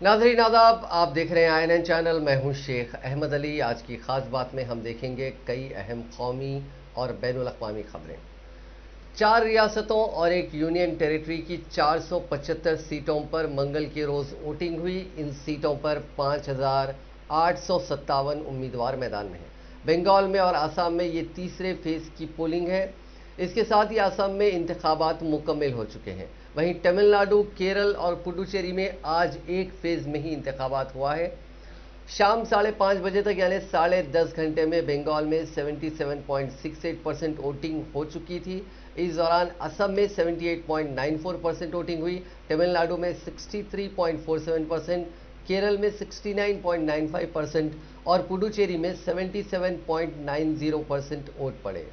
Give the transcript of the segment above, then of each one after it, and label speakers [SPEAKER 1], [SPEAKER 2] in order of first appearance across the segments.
[SPEAKER 1] नाज़रीन आदाब, आप देख रहे हैं INN चैनल। मैं हूं शेख अहमद अली। आज की ख़ास बात में हम देखेंगे कई अहम कौमी और बैनुल-अक़वामी खबरें। 4 रियासतों और एक यूनियन टेरिटरी की 475 सीटों पर मंगल के रोज़ वोटिंग हुई। इन सीटों पर 5,857 उम्मीदवार मैदान में हैं। बंगाल में और आसाम में ये तीसरे फेज़ की पोलिंग है। इसके साथ ही आसाम में इंतखाबात मुकम्मल हो चुके हैं। वहीं तमिलनाडु, केरल और पुडुचेरी में आज एक फेज़ में ही इंतखाबात हुआ है। शाम 5:30 बजे तक यानी 10.5 घंटे में बंगाल में 77.68% वोटिंग हो चुकी थी। इस दौरान असम में 78.94% वोटिंग हुई, तमिलनाडु में 63.47%, केरल में 69.95% और पुडुचेरी में 77.90% वोट पड़े।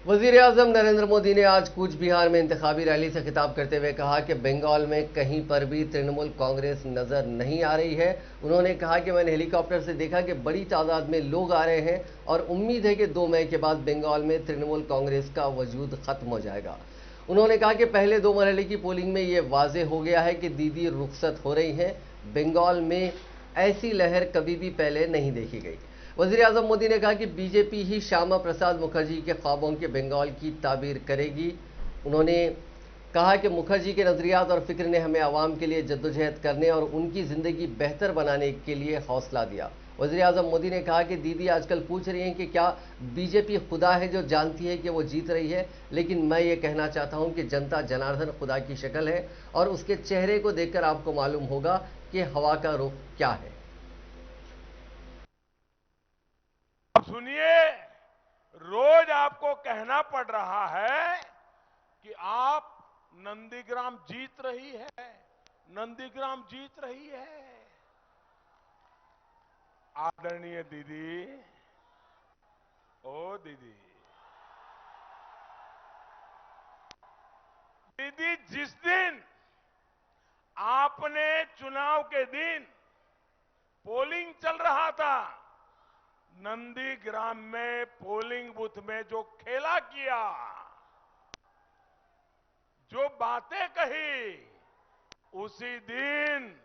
[SPEAKER 1] वजीर आजम नरेंद्र मोदी ने आज कूच बिहार में इंतखाबी रैली से खिताब करते हुए कहा कि बंगाल में कहीं पर भी तृणमूल कांग्रेस नजर नहीं आ रही है। उन्होंने कहा कि मैंने हेलीकॉप्टर से देखा कि बड़ी तादाद में लोग आ रहे हैं और उम्मीद है कि 2 मई के बाद बंगाल में तृणमूल कांग्रेस का वजूद खत्म हो जाएगा। उन्होंने कहा कि पहले 2 मरहले की पोलिंग में ये वाजे हो गया है कि दीदी रुखसत हो रही हैं। बंगाल में ऐसी लहर कभी भी पहले नहीं देखी गई। वज़ीर आज़म मोदी ने कहा कि बीजेपी ही श्यामा प्रसाद मुखर्जी के ख्वाबों के बंगाल की ताबीर करेगी। उन्होंने कहा कि मुखर्जी के नज़रियात और फ़िक्र ने हमें आवाम के लिए जद्दोजहद करने और उनकी ज़िंदगी बेहतर बनाने के लिए हौसला दिया। वज़ीर आज़म मोदी ने कहा कि दीदी आजकल पूछ रही हैं कि क्या बीजेपी खुदा है जो जानती है कि वो जीत रही है, लेकिन मैं ये कहना चाहता हूँ कि जनता जनार्दन खुदा की शक्ल है और उसके चेहरे को देखकर आपको मालूम होगा कि हवा का रुख क्या है।
[SPEAKER 2] अब सुनिए, रोज आपको कहना पड़ रहा है कि आप नंदीग्राम जीत रही है, नंदीग्राम जीत रही है। आदरणीय दीदी, ओ दीदी, दीदी जिस दिन आपने चुनाव के दिन पोलिंग चल रहा था, नंदीग्राम में पोलिंग बूथ में जो खेला किया, जो बातें कही, उसी दिन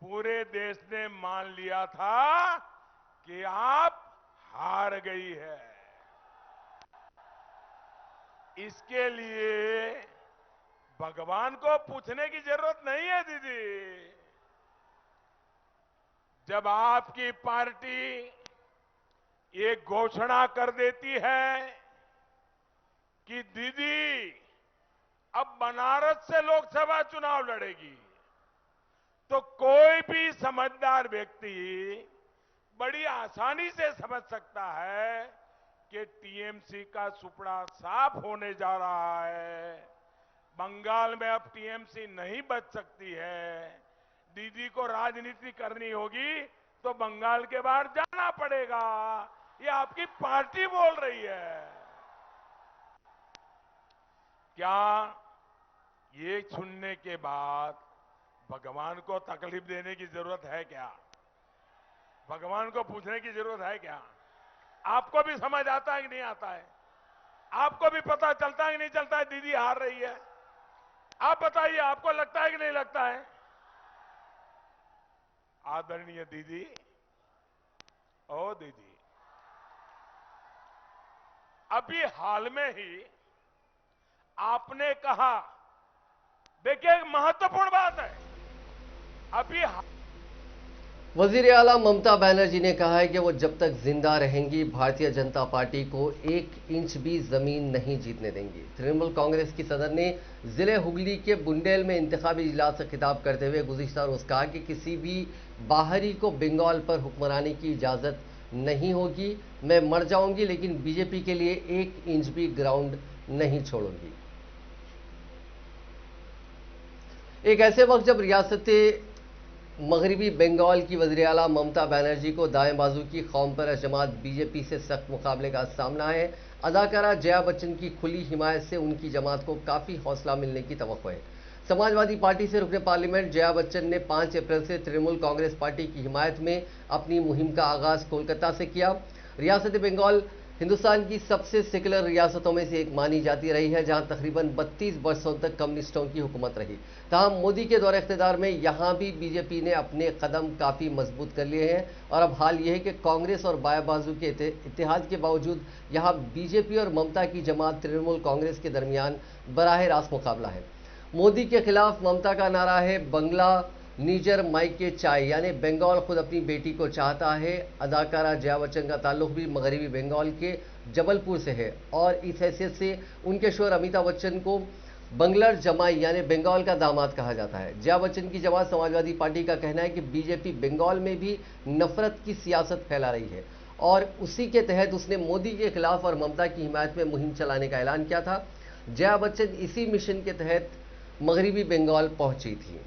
[SPEAKER 2] पूरे देश ने मान लिया था कि आप हार गई है। इसके लिए भगवान को पूछने की जरूरत नहीं है दीदी। जब आपकी पार्टी ये घोषणा कर देती है कि दीदी अब बनारस से लोकसभा चुनाव लड़ेगी, तो कोई भी समझदार व्यक्ति बड़ी आसानी से समझ सकता है कि टीएमसी का सुपड़ा साफ होने जा रहा है। बंगाल में अब टीएमसी नहीं बच सकती है। दीदी को राजनीति करनी होगी तो बंगाल के बाहर जाना पड़ेगा। ये आपकी पार्टी बोल रही है। क्या ये सुनने के बाद भगवान को तकलीफ देने की जरूरत है क्या? भगवान को पूछने की जरूरत है क्या? आपको भी समझ आता है कि नहीं आता है? आपको भी पता चलता है कि नहीं चलता है दीदी हार रही है? आप बताइए, आपको लगता है कि नहीं लगता है? आदरणीय दीदी, ओ दीदी, अभी हाल में ही आपने कहा, देखिए एक महत्वपूर्ण बात है, अभी
[SPEAKER 1] वजीर आला ममता बनर्जी ने कहा है कि वो जब तक जिंदा रहेंगी भारतीय जनता पार्टी को 1 इंच भी जमीन नहीं जीतने देंगी। तृणमूल कांग्रेस की सदर ने जिले हुगली के बुंडेल में इंतखाबी इजलास से खिताब करते हुए गुज़िश्ता रोज कहा कि किसी भी बाहरी को बंगाल पर हुक्मरानी की इजाजत नहीं होगी। मैं मर जाऊंगी लेकिन बीजेपी के लिए 1 इंच भी ग्राउंड नहीं छोड़ूंगी। एक ऐसे वक्त जब रियासत मगरबी बंगाल की वज़ीर आला ममता बनर्जी को दाएं बाजू की कौम पर जमात बीजेपी से सख्त मुकाबले का सामना है। अदाकारा जया बच्चन की खुली हिमायत से उनकी जमात को काफ़ी हौसला मिलने की तवक्को है। समाजवादी पार्टी से रुकने पार्लियामेंट जया बच्चन ने 5 अप्रैल से तृणमूल कांग्रेस पार्टी की हिमायत में अपनी मुहिम का आगाज कोलकाता से किया। रियासत बंगाल हिंदुस्तान की सबसे सेकुलर रियासतों में से एक मानी जाती रही है, जहां तकरीबन 32 वर्षों तक कम्युनिस्टों की हुकूमत रही। तमाम मोदी के दौरे इख्तिदार में यहां भी बीजेपी ने अपने कदम काफ़ी मजबूत कर लिए हैं और अब हाल यह है कि कांग्रेस और बाएं बाजू के इत्तेहाद के बावजूद यहां बीजेपी और ममता की जमात तृणमूल कांग्रेस के दरमियान बराह रास्त मुकाबला है। मोदी के खिलाफ ममता का नारा है बंगला नीजर मायके चाय, यानी बंगाल खुद अपनी बेटी को चाहता है। अदाकारा जया बच्चन का ताल्लुक भी मगरबी बंगाल के जबलपुर से है और इस हैसियत से उनके शोहर अमिताभ बच्चन को बंगलर जमाई यानी बंगाल का दामाद कहा जाता है। जया बच्चन की जमात समाजवादी पार्टी का कहना है कि बीजेपी बंगाल में भी नफरत की सियासत फैला रही है और उसी के तहत उसने मोदी के खिलाफ और ममता की हिमायत में मुहिम चलाने का ऐलान किया था। जया बच्चन इसी मिशन के तहत मगरबी बंगाल पहुंची थी।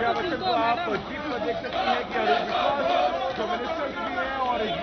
[SPEAKER 3] बच्चन को आप जीत में देख सकते हैं कि अरुण विश्वास जो मिनिस्टर्स भी हैं और इस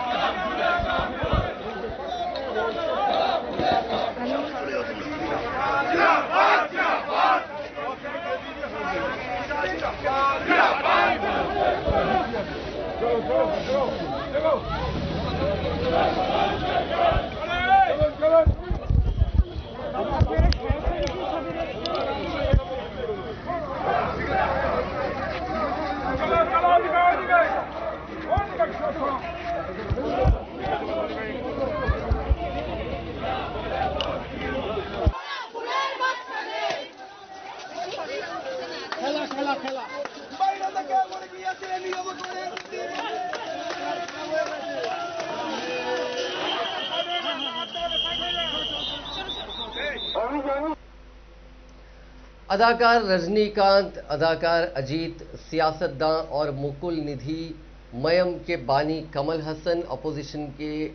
[SPEAKER 1] अदाकार रजनीकांत, अदाकार अजीत, सियासतदान और मुकुल निधि, मयम के बानी कमल हसन, अपोजिशन के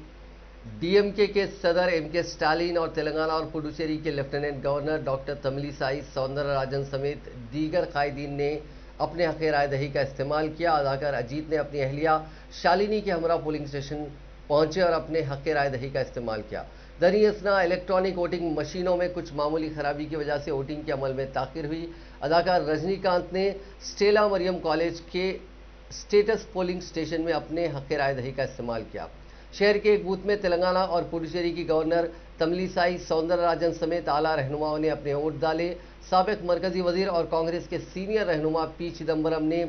[SPEAKER 1] डीएमके के सदर एमके स्टालिन और तेलंगाना और पुडुचेरी के lieutenant governor doctor Tamilisai Soundararajan समेत दीगर कायदीन ने अपने हक़ राय दही का इस्तेमाल किया। अदाकार अजीत ने अपनी अहलिया शालिनी के हमरा पोलिंग स्टेशन पहुंचे और अपने हक़ राय दही का इस्तेमाल किया। दरअसल इलेक्ट्रॉनिक वोटिंग मशीनों में कुछ मामूली खराबी की वजह से वोटिंग के अमल में ताखिर हुई। अदाकार रजनीकांत ने स्टेला मरियम कॉलेज के स्टेटस पोलिंग स्टेशन में अपने हक़ राय दही का इस्तेमाल किया। शहर के एक बूथ में तेलंगाना और पुडुचेरी की गवर्नर तमिलिसाई सौंदरराजन समेत आला रहनुमाओं ने अपने वोट डाले। साबिक मरकजी वजीर और कांग्रेस के सीनियर रहनुमा पी चिदम्बरम ने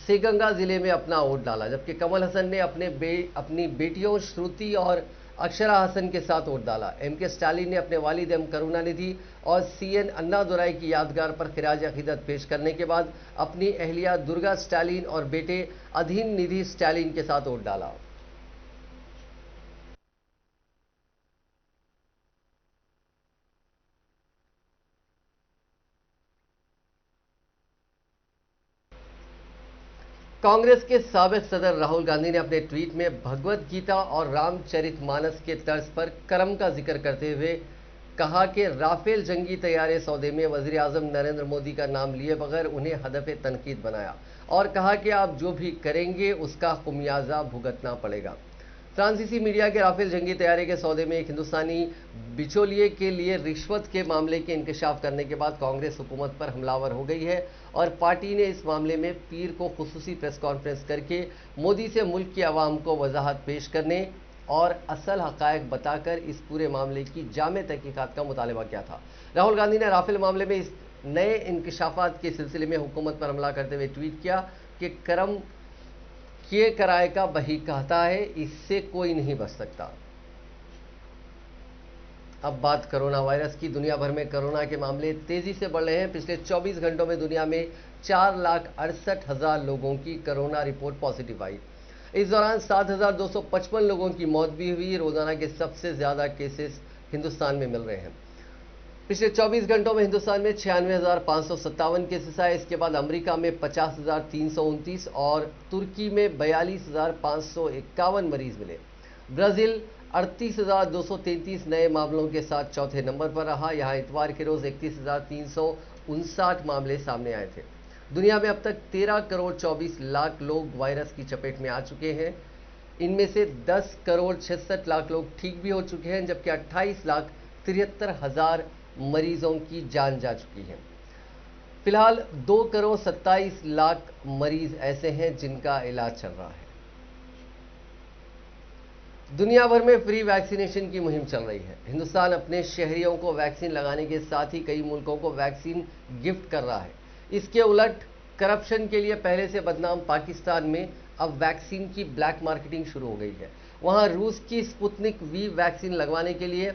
[SPEAKER 1] सेगंगा जिले में अपना वोट डाला, जबकि कमल हसन ने अपनी बेटियों श्रुति और अक्षरा हसन के साथ वोट डाला। एमके स्टालिन ने अपने वालिद एम करुणानिधि और सीएन अन्नादुराई की यादगार पर खिराज अकीदत पेश करने के बाद अपनी अहलिया दुर्गा स्टालिन और बेटे अधीन निधि स्टालिन के साथ वोट डाला। कांग्रेस के साबिक सदर राहुल गांधी ने अपने ट्वीट में भगवत गीता और रामचरितमानस के तर्ज पर कर्म का जिक्र करते हुए कहा कि राफेल जंगी तैयारे सौदे में वजीर आजम नरेंद्र मोदी का नाम लिए बगैर उन्हें हदफ तनकीद बनाया और कहा कि आप जो भी करेंगे उसका खुमियाजा भुगतना पड़ेगा। फ्रांसीसी मीडिया के राफेल जंगी तैयारे के सौदे में एक हिंदुस्तानी बिचौलिए के लिए रिश्वत के मामले के इंकशाफ करने के बाद कांग्रेस हुकूमत पर हमलावर हो गई है और पार्टी ने इस मामले में पीर को खुसूसी प्रेस कॉन्फ्रेंस करके मोदी से मुल्क की आवाम को वजाहत पेश करने और असल हकायक बताकर इस पूरे मामले की जामे तहकीकात का मुतालबा किया था। राहुल गांधी ने राफेल मामले में इस नए इंकशाफात के सिलसिले में हुकूमत पर हमला करते हुए ट्वीट किया कि करम किए कराए का बही कहता है, इससे कोई नहीं बच सकता। अब बात कोरोना वायरस की। दुनिया भर में कोरोना के मामले तेजी से बढ़ रहे हैं। पिछले 24 घंटों में दुनिया में 4,68,000 लोगों की कोरोना रिपोर्ट पॉजिटिव आई। इस दौरान 7,255 लोगों की मौत भी हुई। रोजाना के सबसे ज्यादा केसेस हिंदुस्तान में मिल रहे हैं। पिछले 24 घंटों में हिंदुस्तान में 96,557 केसेस आए। इसके बाद अमेरिका में 50,329 और तुर्की में 42,551 मरीज मिले। ब्राजील 38,233 नए मामलों के साथ चौथे नंबर पर रहा। यहां इतवार के रोज 31,359 मामले सामने आए थे। दुनिया में अब तक 13 करोड़ 24 लाख लोग वायरस की चपेट में आ चुके हैं। इनमें से 10 करोड़ 66 लाख लोग ठीक भी हो चुके हैं, जबकि 28,73,000 मरीजों की जान जा चुकी है। फिलहाल 2 करोड़ 27 लाख मरीज ऐसे हैं जिनका इलाज चल रहा है। दुनिया भर में फ्री वैक्सीनेशन की मुहिम चल रही है। हिंदुस्तान अपने शहरियों को वैक्सीन लगाने के साथ ही कई मुल्कों को वैक्सीन गिफ्ट कर रहा है। इसके उलट करप्शन के लिए पहले से बदनाम पाकिस्तान में अब वैक्सीन की ब्लैक मार्केटिंग शुरू हो गई है। वहां रूस की स्पुतनिक वी वैक्सीन लगवाने के लिए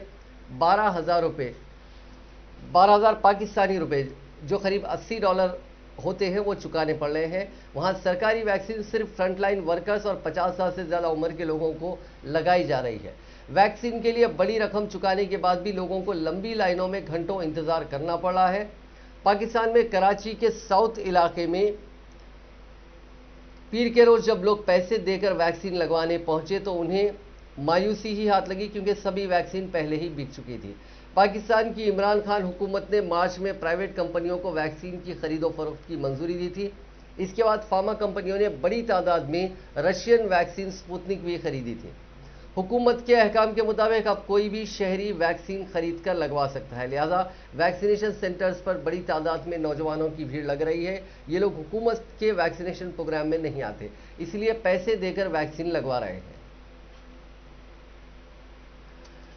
[SPEAKER 1] 12,000 पाकिस्तानी रुपए, जो करीब $80 होते हैं, वो चुकाने पड़ रहे हैं। वहां सरकारी वैक्सीन सिर्फ फ्रंटलाइन वर्कर्स और 50 साल से ज्यादा उम्र के लोगों को लगाई जा रही है। वैक्सीन के लिए बड़ी रकम चुकाने के बाद भी लोगों को लंबी लाइनों में घंटों इंतजार करना पड़ रहा है। पाकिस्तान में कराची के साउथ इलाके में पीर के रोज जब लोग पैसे देकर वैक्सीन लगवाने पहुंचे तो उन्हें मायूसी ही हाथ लगी, क्योंकि सभी वैक्सीन पहले ही बिक चुकी थी। पाकिस्तान की इमरान खान हुकूमत ने मार्च में प्राइवेट कंपनियों को वैक्सीन की खरीदो फरोख्त की मंजूरी दी थी। इसके बाद फार्मा कंपनियों ने बड़ी तादाद में रशियन वैक्सीन स्पुतनिक भी खरीदी थी। हुकूमत के अहकाम के मुताबिक अब कोई भी शहरी वैक्सीन खरीद कर लगवा सकता है, लिहाजा वैक्सीनेशन सेंटर्स पर बड़ी तादाद में नौजवानों की भीड़ लग रही है। ये लोग हुकूमत के वैक्सीनेशन प्रोग्राम में नहीं आते, इसलिए पैसे देकर वैक्सीन लगवा रहे हैं।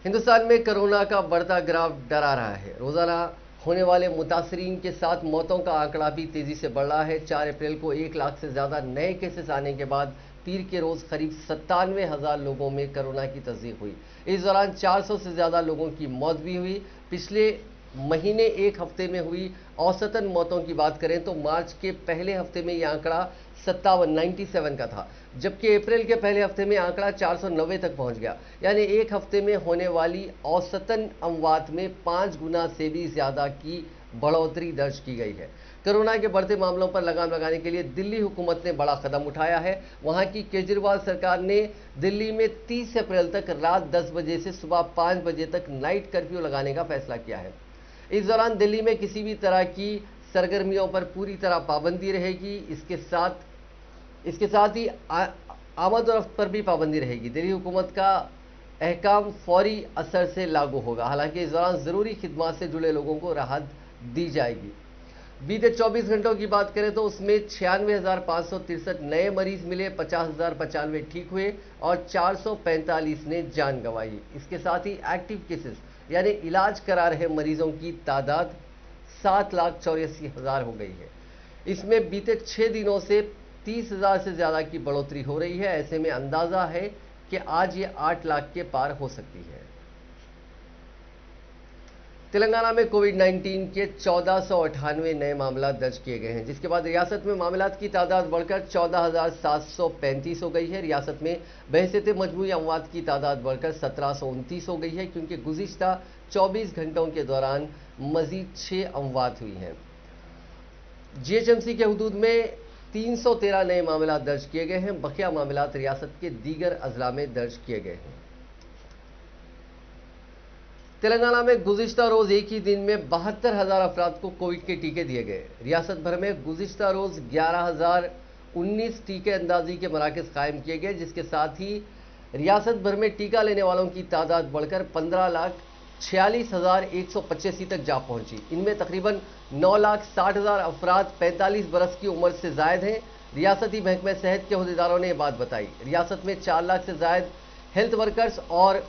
[SPEAKER 1] हिंदुस्तान में कोरोना का बढ़ता ग्राफ डरा रहा है। रोजाना होने वाले मुतासरीन के साथ मौतों का आंकड़ा भी तेजी से बढ़ रहा है। 4 अप्रैल को 1 लाख से ज्यादा नए केसेस आने के बाद पीर के रोज करीब 97,000 लोगों में कोरोना की तस्दीक हुई। इस दौरान 400 से ज्यादा लोगों की मौत भी हुई। पिछले महीने एक हफ्ते में हुई औसतन मौतों की बात करें तो मार्च के पहले हफ्ते में यह आंकड़ा 97 का था, जबकि अप्रैल के पहले हफ्ते में आंकड़ा 490 तक पहुंच गया। यानी एक हफ्ते में होने वाली औसतन अमवात में 5 गुना से भी ज्यादा की बढ़ोतरी दर्ज की गई है। कोरोना के बढ़ते मामलों पर लगाम लगाने के लिए दिल्ली हुकूमत ने बड़ा कदम उठाया है। वहां की केजरीवाल सरकार ने दिल्ली में 30 अप्रैल तक रात 10 बजे से सुबह 5 बजे तक नाइट कर्फ्यू लगाने का फैसला किया है। इस दौरान दिल्ली में किसी भी तरह की सरगर्मियों पर पूरी तरह पाबंदी रहेगी। इसके साथ ही आमद और रफ्त पर भी पाबंदी रहेगी। दिल्ली हुकूमत का अहकाम फौरी असर से लागू होगा। हालांकि इस दौरान जरूरी खिदमात से जुड़े लोगों को राहत दी जाएगी। बीते 24 घंटों की बात करें तो उसमें 96,563 नए मरीज मिले, 50,095 ठीक हुए और 445 ने जान गंवाई। इसके साथ ही एक्टिव केसेस यानी इलाज करा रहे मरीजों की तादाद 7,84,000 हो गई है। इसमें बीते 6 दिनों से 30,000 से ज्यादा की बढ़ोतरी हो रही है। ऐसे में अंदाजा है कि आज ये 8 लाख के पार हो सकती है। तेलंगाना में कोविड-19 के 1498 नए मामला दर्ज किए गए हैं, जिसके बाद रियासत में मामलात की तादाद बढ़कर 14,735 हो गई है। रियासत में बहसते मजमूई अमवात की तादाद बढ़कर 1,729 हो गई है, क्योंकि गुज़िश्ता 24 घंटों के दौरान मजीद 6 अमवात हुई हैं। जीएचएमसी के हुदूद में 313 नए मामला दर्ज किए गए हैं। बकिया मामलात रियासत के दीगर अजला में दर्ज किए गए हैं। तेलंगाना में गुज़िश्ता रोज एक ही दिन में 72,000 अफराद को कोविड के टीके दिए गए। रियासत भर में गुज़िश्ता रोज 11,019 टीके अंदाजी के मराकज़ कायम किए गए, जिसके साथ ही रियासत भर में टीका लेने वालों की तादाद बढ़कर 15,46,185 तक जा पहुंची। इनमें तकरीबन 9,60,000 अफराद 45 बरस की उम्र से जायद हैं। रियासती महकमे सेहत के अहदेदारों ने यह बात बताई। रियासत में 4 लाख से जायद हेल्थ वर्कर्स और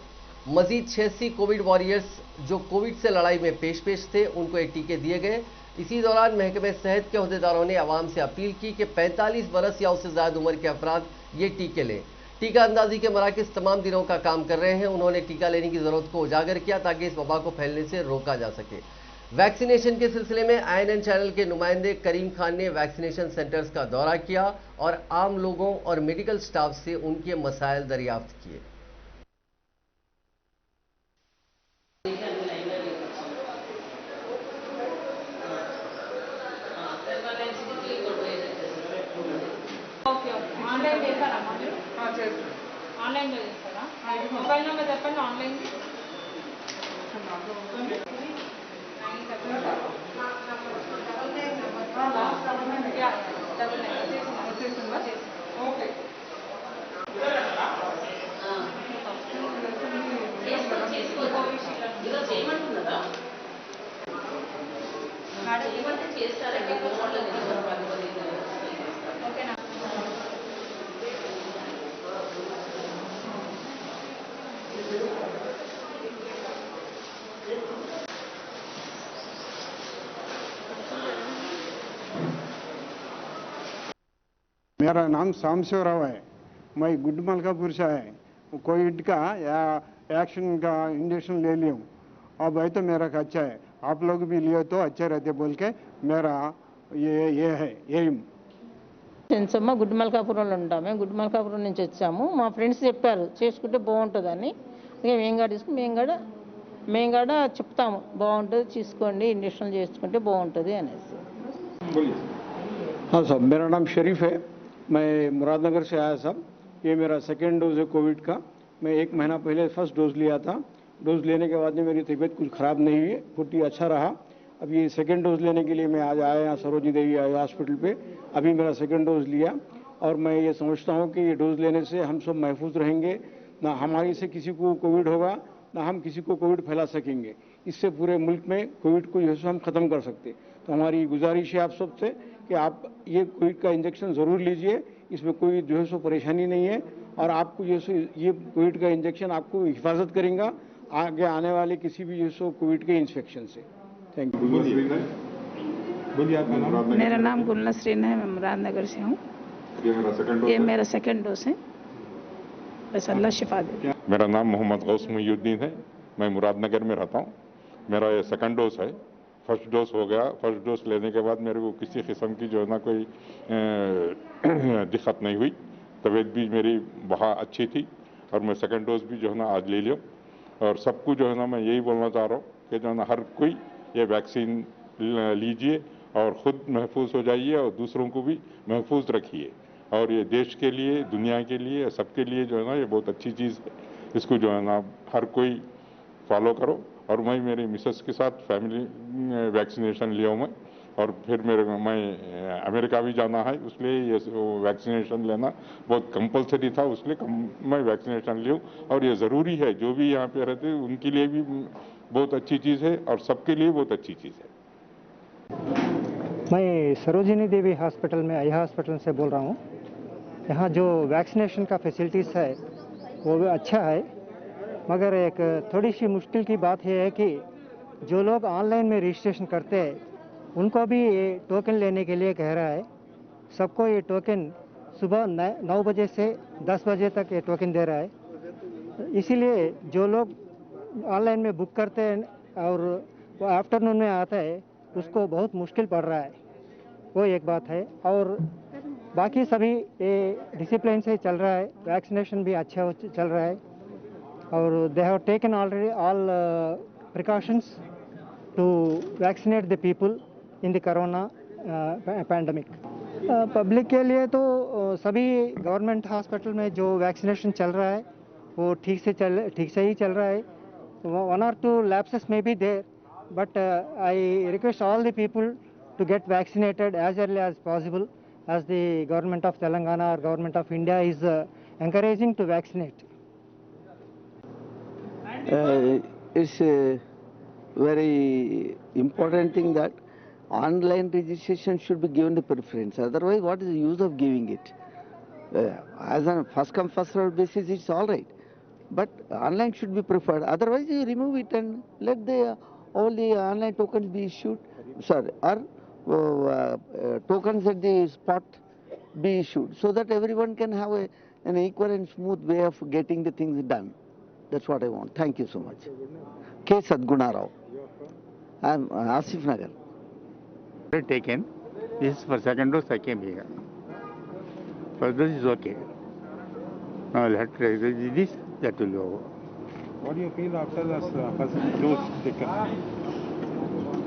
[SPEAKER 1] मजीद 86 कोविड वॉरियर्स जो कोविड से लड़ाई में पेश थे, उनको ये टीके दिए गए। इसी दौरान महकमे सेहत के अहदेदारों ने आवाम से अपील की कि 45 बरस या उससे ज्यादा उम्र के अफराद ये टीके लें। टीका अंदाजी के मराकज़ तमाम दिनों का काम कर रहे हैं। उन्होंने टीका लेने की जरूरत को उजागर किया ताकि इस वबा को फैलने से रोका जा सके। वैक्सीनेशन के सिलसिले में INN चैनल के नुमाइंदे करीम खान ने वैक्सीनेशन सेंटर्स का दौरा किया और आम लोगों और मेडिकल स्टाफ से उनके मसाइल दरियाफ्त किए।
[SPEAKER 4] ఆన్లైన్ చేస్తారమ్మా మీరు? ఆన్లైన్లో చేస్తారా? మొబైల్ నెంబర్ చెప్పండి. ఆన్లైన్ ఓకే ఓకేనా?
[SPEAKER 5] मेरा नाम सामशिवराव है। मैं गुड मलकापुर से है। कोविड का या एक्शन का इंजेक्शन ले लिया हूँ। अब है तो मेरा अच्छा है, आप लोग भी लिए तो अच्छे रहते बोल के मेरा ये है एम।
[SPEAKER 6] సెన్సమ్మ గుడ్ మల్కాపురంలో ఉంటాము. గుడ్ మల్కాపురం నుంచి వచ్చాము. మా ఫ్రెండ్స్ చెప్పారు చేసుకుంటే బాగుంటుందని. మేము కూడా తీసుకుని మేము కూడా చెప్తాము బాగుంటుంది తీసుకోండి, ఇంజక్షన్ చేసుకుంటే బాగుంటుంది అనేసి.
[SPEAKER 5] हाँ साहब, मेरा नाम शरीफ है। मैं मुरादनगर से आया साहब। ये मेरा सेकेंड डोज है कोविड का। मैं 1 महीना पहले फर्स्ट डोज लिया था। डोज लेने के बाद में मेरी तबीयत कुछ ख़राब नहीं हुई, पूर्ति अच्छा रहा। अब ये सेकेंड डोज लेने के लिए मैं आज आया यहाँ सरोजनी देवी आई हॉस्पिटल पे। अभी मेरा सेकेंड डोज लिया और मैं ये समझता हूँ कि ये डोज लेने से हम सब महफूज रहेंगे, ना हमारी से किसी को कोविड होगा, ना हम किसी को कोविड फैला सकेंगे। इससे पूरे मुल्क में कोविड को जो है हम ख़त्म कर सकते। तो हमारी गुजारिश है आप सबसे कि आप ये कोविड का इंजेक्शन ज़रूर लीजिए। इसमें कोई जो है सो परेशानी नहीं है और आपको जो है ये कोविड का इंजेक्शन आपको हिफाजत करेगा आगे आने वाले किसी भी जो है सो कोविड के इन्फेक्शन से। Thank you.
[SPEAKER 3] बोलिए आपका नाम?
[SPEAKER 7] मेरा नाम गुलनसरीन है। मैं मुरादनगर से हूँ। ये मेरा सेकंड डोज है। बस अल्लाह शिफा दे।
[SPEAKER 8] मेरा नाम मोहम्मद गौस मुहीउद्दीन है। मैं मुरादनगर में रहता हूँ। मेरा ये सेकंड डोज है। फर्स्ट डोज हो गया। फर्स्ट डोज लेने के बाद मेरे को किसी किस्म की जो है ना कोई दिक्कत नहीं हुई। तबीयत भी मेरी बहुत अच्छी थी और मैं सेकंड डोज भी जो है ना आज ले लिया। और सबको जो है ना मैं यही बोलना चाह रहा हूँ कि जो है ना हर कोई ये वैक्सीन लीजिए और ख़ुद महफूज हो जाइए और दूसरों को भी महफूज रखिए। और ये देश के लिए, दुनिया के लिए, सबके लिए जो है ना ये बहुत अच्छी चीज़ है। इसको जो है ना हर कोई फॉलो करो। और मैं मेरी मिसेस के साथ फैमिली वैक्सीनेशन लिया हूँ मैं। और फिर मैं अमेरिका भी जाना है, इसलिए ये वैक्सीनेशन लेना बहुत कंपलसरी था, इसलिए मैं वैक्सीनेशन लिया हूँ। और ये ज़रूरी है, जो भी यहाँ पे रहते हैं उनके लिए भी बहुत अच्छी चीज़ है और सबके लिए बहुत अच्छी चीज़ है।
[SPEAKER 9] मैं सरोजिनी देवी हॉस्पिटल में आई हॉस्पिटल से बोल रहा हूँ। यहाँ जो वैक्सीनेशन का फैसिलिटीज़ है वो भी अच्छा है, मगर एक थोड़ी सी मुश्किल की बात यह है कि जो लोग ऑनलाइन में रजिस्ट्रेशन करते हैं उनको भी ये टोकन लेने के लिए कह रहा है। सबको ये टोकन सुबह 9 बजे से 10 बजे तक ये टोकन दे रहा है। इसीलिए जो लोग ऑनलाइन में बुक करते हैं और वो आफ्टरनून में आता है उसको बहुत मुश्किल पड़ रहा है। वो एक बात है। और बाकी सभी ये डिसिप्लिन से चल रहा है। वैक्सीनेशन भी अच्छा चल रहा है और they have taken already all precautions to vaccinate the people in the corona pandemic. Public के लिए तो सभी गवर्नमेंट हॉस्पिटल में जो वैक्सीनेशन चल रहा है वो ठीक से ही चल रहा है। one or two lapses may be there, but I request all the people to get vaccinated as early as possible, as the government of Telangana or government of India is encouraging to vaccinate.
[SPEAKER 10] It's a very important thing that online registration should be given the preference. Otherwise, what is the use of giving it? As a first come first served basis, it's all right, but online should be preferred. Otherwise, you remove it and let all the online tokens be issued. Sorry, or tokens at the spot be issued, so that everyone can have an equal and smooth way of getting the things done. That's what I want. Thank you so much. K. Sadguna Rao. I'm Asif Nagar.
[SPEAKER 11] Taken. This is for second dose. I came here. First dose is okay. Now I'll have to take this. That will be over.
[SPEAKER 3] What do you feel after the first dose taken?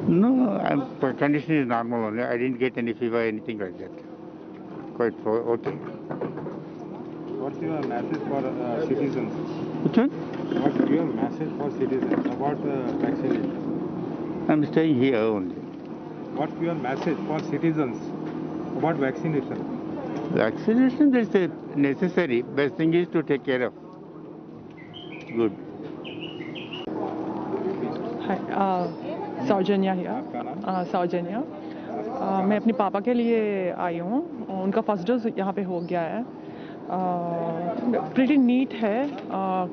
[SPEAKER 11] No, condition is normal only. I didn't get any fever, anything like that. Quite okay.
[SPEAKER 3] What's your message for citizens?
[SPEAKER 11] Which one?
[SPEAKER 3] What's your message for citizens about vaccination?
[SPEAKER 11] I'm staying here only.
[SPEAKER 3] What's your message for citizens about vaccination?
[SPEAKER 11] Vaccination is necessary. Best thing is to take care of. Good.
[SPEAKER 12] Hi, Saujanya here Saujanya मैं अपने पापा के लिए आई हूँ. उनका first dose यहाँ पे हो गया है. प्रीटी नीट है,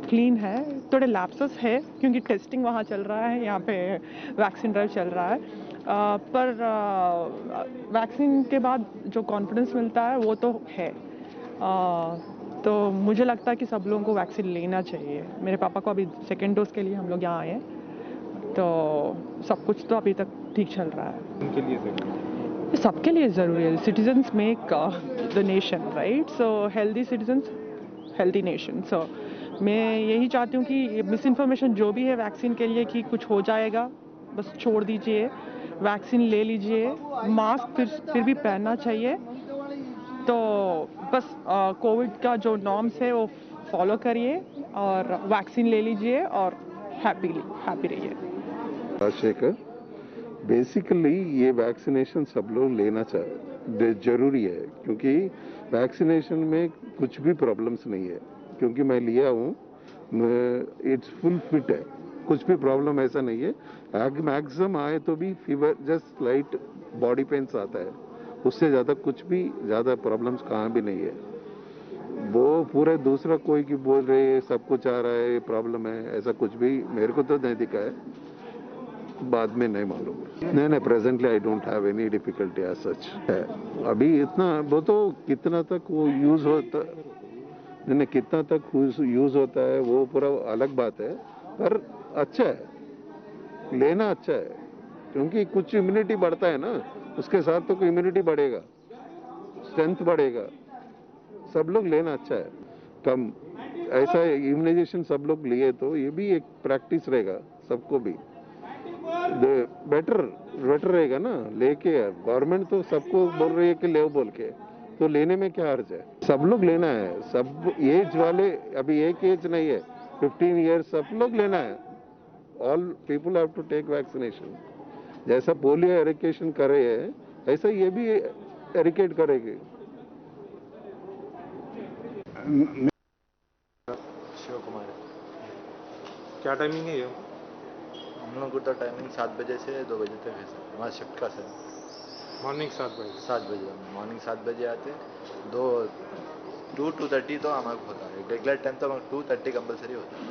[SPEAKER 12] क्लीन है. थोड़े लैप्सेस है क्योंकि टेस्टिंग वहाँ चल रहा है, यहाँ पे वैक्सीन ड्राइव चल रहा है. पर वैक्सीन के बाद जो कॉन्फिडेंस मिलता है वो तो है. तो मुझे लगता है कि सब लोगों को वैक्सीन लेना चाहिए. मेरे पापा को अभी सेकेंड डोज के लिए हम लोग यहाँ आए हैं, तो सब कुछ तो अभी तक ठीक चल रहा है.
[SPEAKER 3] उनके लिए
[SPEAKER 12] सबके लिए ज़रूरी है. Citizens make the nation, right? So healthy citizens healthy nation. So मैं यही चाहती हूँ कि मिस इन्फॉर्मेशन जो भी है वैक्सीन के लिए कि कुछ हो जाएगा, बस छोड़ दीजिए. वैक्सीन ले लीजिए. मास्क फिर भी पहनना चाहिए. तो बस कोविड का जो नॉर्म्स है वो फॉलो करिए और वैक्सीन ले लीजिए और हैप्पी रहिए.
[SPEAKER 13] राजशेखर, बेसिकली ये वैक्सीनेशन सब लोग लेना चाहिए, जरूरी है, क्योंकि वैक्सीनेशन में कुछ भी प्रॉब्लम्स नहीं है. क्योंकि मैं लिया हूँ, इट्स फुल फिट है, कुछ भी प्रॉब्लम ऐसा नहीं है. मैक्सिमम आए तो भी fever, just light body pens आता है, उससे ज़्यादा कुछ भी ज़्यादा प्रॉब्लम्स कहाँ भी नहीं है. वो पूरे दूसरा कोई की बोल रहे हैं सब कुछ आ रहा है, प्रॉब्लम है, ऐसा कुछ भी मेरे को तो नहीं दिखा है. बाद में नहीं मालूम. नहीं, presently I don't have any difficulty as such है. अभी इतना वो तो कितना तक वो यूज होता, नहीं कितना तक यूज होता है वो पूरा अलग बात है, पर अच्छा है, लेना अच्छा है. क्योंकि कुछ इम्यूनिटी बढ़ता है ना, उसके साथ तो इम्यूनिटी बढ़ेगा, स्ट्रेंथ बढ़ेगा. सब लोग लेना अच्छा है. कम ऐसा इम्यूनाइजेशन सब लोग लिए तो ये भी एक प्रैक्टिस रहेगा सबको भी. बेटर रहेगा ना लेके. गवर्नमेंट तो सबको बोल रही है कि ले बोल के, तो लेने में क्या अर्ज है. सब लोग लेना है, सब एज वाले, अभी एक एज नहीं है, 15 ईयर्स सब लोग लेना है. All people have to take vaccination. जैसा पोलियो एरिकेशन कर रहे हैं ऐसा ये भी एरिकेट करेगी.
[SPEAKER 14] शिव कुमार.
[SPEAKER 3] क्या टाइमिंग है ये?
[SPEAKER 14] हम लोग का टाइमिंग 7 बजे से 2 बजे तक है सर. हमारा शिफ्ट का सर.
[SPEAKER 3] मॉर्निंग 7 बजे.
[SPEAKER 14] मॉर्निंग 7 बजे आते. 2:30 तो हमारा होता है. रेगुलर टाइम तो 2:30 कंपलसरी होता है.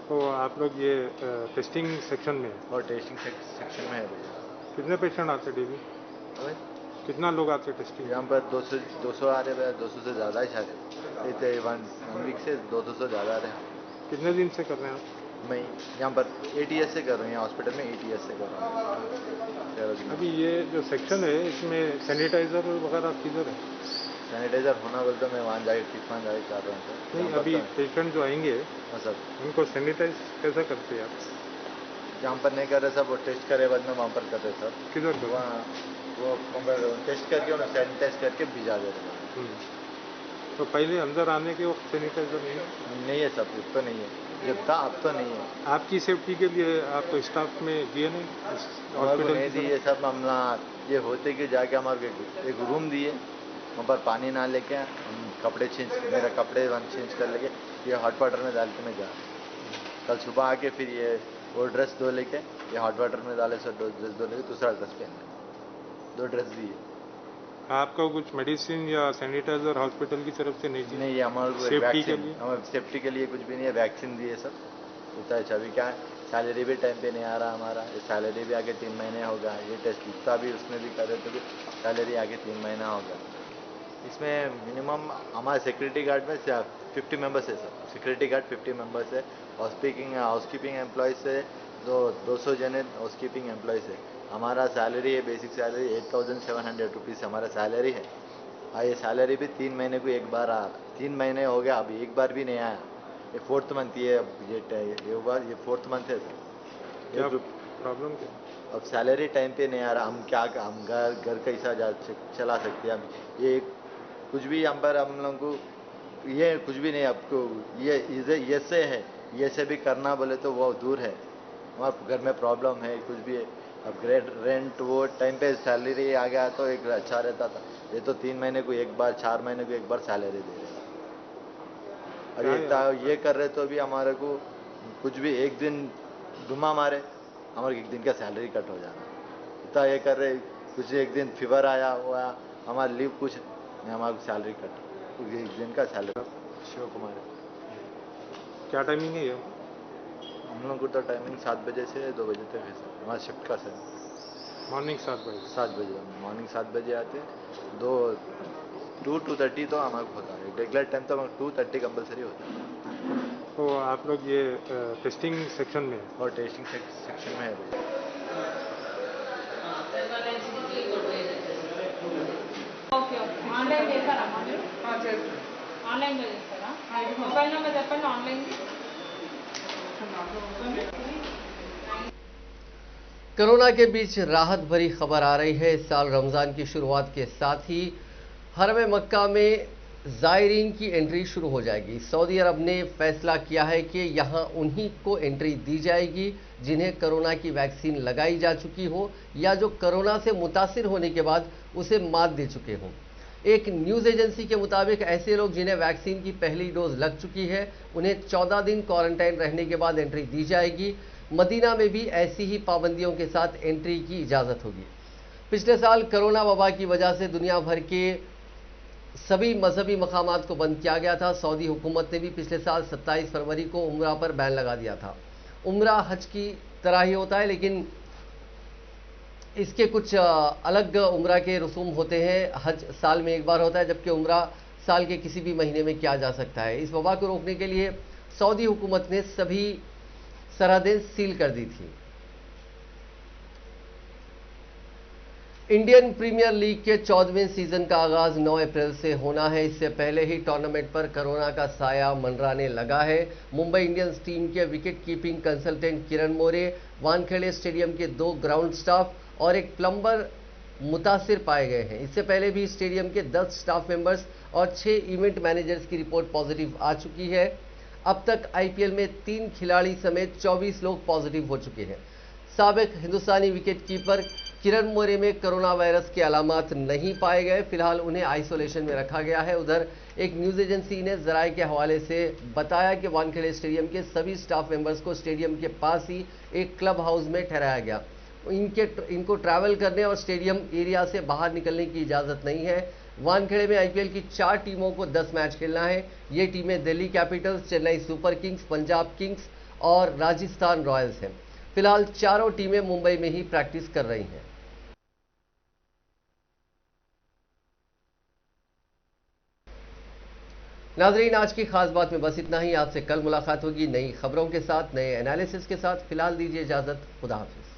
[SPEAKER 3] तो आप लोग ये टेस्टिंग सेक्शन में?
[SPEAKER 14] और टेस्टिंग सेक्शन में है भैया.
[SPEAKER 3] कितने पेशेंट आते डेली? कितना लोग आते टेस्टिंग?
[SPEAKER 14] यहाँ पर 200 आ रहे भैया. 200 से ज़्यादा ही आ रहे. 1 वीक से 200 से ज़्यादा आ रहे हैं.
[SPEAKER 3] कितने दिन से कर रहे हैं आप?
[SPEAKER 14] मैं यहाँ पर ATS से कर रहा हूँ. यहाँ हॉस्पिटल में ATS से कर रहा हूँ.
[SPEAKER 3] अभी ये जो सेक्शन है इसमें सैनिटाइजर वगैरह किधर है?
[SPEAKER 14] सैनिटाइजर होना बोलते मैं वहाँ जाके कर रहा हूँ सर.
[SPEAKER 3] नहीं, अभी पेशेंट जो आएंगे
[SPEAKER 14] सर
[SPEAKER 3] उनको सैनिटाइज कैसा करते हैं आप?
[SPEAKER 14] यहाँ पर नहीं कर रहे सब, वो टेस्ट करे बाद में वहाँ पर कर रहे सर.
[SPEAKER 3] किधर?
[SPEAKER 14] वहाँ वो टेस्ट करके उन्हें सैनिटाइज करके भिजा दे रहे हैं.
[SPEAKER 3] तो पहले अंदर आने के वक्त सैनिटाइजर नहीं
[SPEAKER 14] है सब, इस पर नहीं है. जब था, अब तो नहीं है।
[SPEAKER 15] आपकी सेफ्टी के लिए आप स्टाफ में दिए नहीं
[SPEAKER 14] हमारे को नहीं दिए सब। हम ये होते कि जाके हमारे एक रूम दिए, वहाँ पर पानी ना लेके हम कपड़े मेरा कपड़े चेंज कर लेके ये हॉट वाटर में डाल के मैं जा। कल सुबह आके फिर ये वो ड्रेस धो लेके ये हॉट वाटर में डाले, सब ड्रेस धो लेके दूसरा ड्रेस पहन, 2 ड्रेस दिए।
[SPEAKER 15] आपको कुछ मेडिसिन या सैनिटाइजर हॉस्पिटल की तरफ से नहीं दिए?
[SPEAKER 14] नहीं, हमारे
[SPEAKER 15] सेफ्टी के लिए,
[SPEAKER 14] हमारे सेफ्टी के लिए कुछ भी नहीं है। वैक्सीन दिए सब, इतना अच्छा। अभी क्या सैलरी भी टाइम पे नहीं आ रहा हमारा, सैलरी भी आगे 3 महीने होगा। ये टेस्ट इतना भी उसमें भी कर रहे तो भी सैलरी आगे 3 महीना होगा। इसमें मिनिमम हमारे सिक्योरिटी गार्ड में 50 मेंबर्स है सर। सिक्योरिटी गार्ड 50 मेंबर्स है। हाउसकीपिंग एम्प्लॉयज़ है 200 जन हाउसकीपिंग एम्प्लॉयज़ है। हमारा सैलरी है, बेसिक सैलरी 8700 रुपीज़ हमारा सैलरी है। ये सैलरी भी 3 महीने को एक बार आ, 3 महीने हो गया, अभी एक बार भी नहीं आया। ये 4th मंथ ये 4th मंथ है सर।
[SPEAKER 15] क्या प्रॉब्लम क्या?
[SPEAKER 14] अब सैलरी टाइम पे नहीं आ रहा। हम घर कैसा चला सकते हैं? हम ये कुछ भी हम लोगों को ये कुछ भी नहीं। आपको ये से है, ये से भी करना बोले तो वो दूर है। हमारे घर में प्रॉब्लम है, कुछ भी है। अब रेंट वो टाइम पे सैलरी आ गया तो एक अच्छा रहता था। ये तो 3 महीने को एक बार, 4 महीने को एक बार सैलरी दे रहे। अब ये कर रहे तो भी हमारे को कुछ भी एक दिन धुमा मारे हमारे एक दिन का सैलरी कट हो जाना। इतना ये कर रहे, कुछ एक दिन फीवर आया हुआ हमारा लीव कुछ नहीं, हमारा सैलरी कट, एक दिन का सैलरी। शिव कुमार।
[SPEAKER 15] क्या टाइमिंग है ये?
[SPEAKER 14] हम लोग को तो टाइमिंग 7 बजे से 2 बजे तक है सर। हमारा शिफ्ट का सर
[SPEAKER 15] मॉर्निंग 7 बजे।
[SPEAKER 14] 7 बजे मॉर्निंग 7 बजे आते। 2:30 तो हमारे को होता है। रेगुलर टाइम तो 2:30 कंपलसरी होता है।
[SPEAKER 15] तो आप लोग ये टेस्टिंग सेक्शन में?
[SPEAKER 14] और टेस्टिंग सेक्शन में है।
[SPEAKER 4] ఓకే ఆన్లైన్ చేస్తారా మరి? ఆన్లైన్లో చేస్తారా? మొబైల్ నెంబర్ చెప్పండి ఆన్లైన్.
[SPEAKER 1] कोरोना के बीच राहत भरी खबर आ रही है। इस साल रमज़ान की शुरुआत के साथ ही हरम मक्का में ज़ायरीन की एंट्री शुरू हो जाएगी। सऊदी अरब ने फैसला किया है कि यहां उन्हीं को एंट्री दी जाएगी जिन्हें कोरोना की वैक्सीन लगाई जा चुकी हो या जो कोरोना से मुतासिर होने के बाद उसे मात दे चुके हों। एक न्यूज़ एजेंसी के मुताबिक ऐसे लोग जिन्हें वैक्सीन की पहली डोज लग चुकी है उन्हें 14 दिन क्वारंटाइन रहने के बाद एंट्री दी जाएगी। मदीना में भी ऐसी ही पाबंदियों के साथ एंट्री की इजाज़त होगी। पिछले साल कोरोना वबा की वजह से दुनिया भर के सभी मजहबी मकामात को बंद किया गया था। सऊदी हुकूमत ने भी पिछले साल 27 फरवरी को उम्रा पर बैन लगा दिया था। उम्रा हज की तरह ही होता है, लेकिन इसके कुछ अलग उम्रा के रसूम होते हैं। हज साल में एक बार होता है, जबकि उम्रा साल के किसी भी महीने में किया जा सकता है। इस वबा को रोकने के लिए सऊदी हुकूमत ने सभी सरहदें सील कर दी थी। इंडियन प्रीमियर लीग के 14वें सीजन का आगाज 9 अप्रैल से होना है। इससे पहले ही टूर्नामेंट पर कोरोना का साया मंडराने लगा है। मुंबई इंडियंस टीम के wicket keeping consultant Kiran More, Wankhede stadium के 2 ग्राउंड स्टाफ और एक प्लम्बर मुतासिर पाए गए हैं। इससे पहले भी स्टेडियम के 10 स्टाफ मेंबर्स और 6 इवेंट मैनेजर्स की रिपोर्ट पॉजिटिव आ चुकी है। अब तक आईपीएल में 3 खिलाड़ी समेत 24 लोग पॉजिटिव हो चुके हैं। साबिक हिंदुस्तानी विकेट कीपर किरण मोरे में कोरोना वायरस के अलामात नहीं पाए गए। फिलहाल उन्हें आइसोलेशन में रखा गया है। उधर एक न्यूज़ एजेंसी ने जराये के हवाले से बताया कि वानखेड़े स्टेडियम के सभी स्टाफ मेंबर्स को स्टेडियम के पास ही एक क्लब हाउस में ठहराया गया। इनको ट्रैवल करने और स्टेडियम एरिया से बाहर निकलने की इजाज़त नहीं है। वानखेड़े में आईपीएल की 4 टीमों को 10 मैच खेलना है। ये टीमें Delhi Capitals, Chennai super Kings, Punjab Kings और राजस्थान रॉयल्स हैं। फिलहाल चारों टीमें मुंबई में ही प्रैक्टिस कर रही हैं। नाजरीन, आज की खास बात में बस इतना ही। आपसे कल मुलाकात होगी नई खबरों के साथ, नए एनालिसिस के साथ। फिलहाल दीजिए इजाजत। खुदा हाफिज।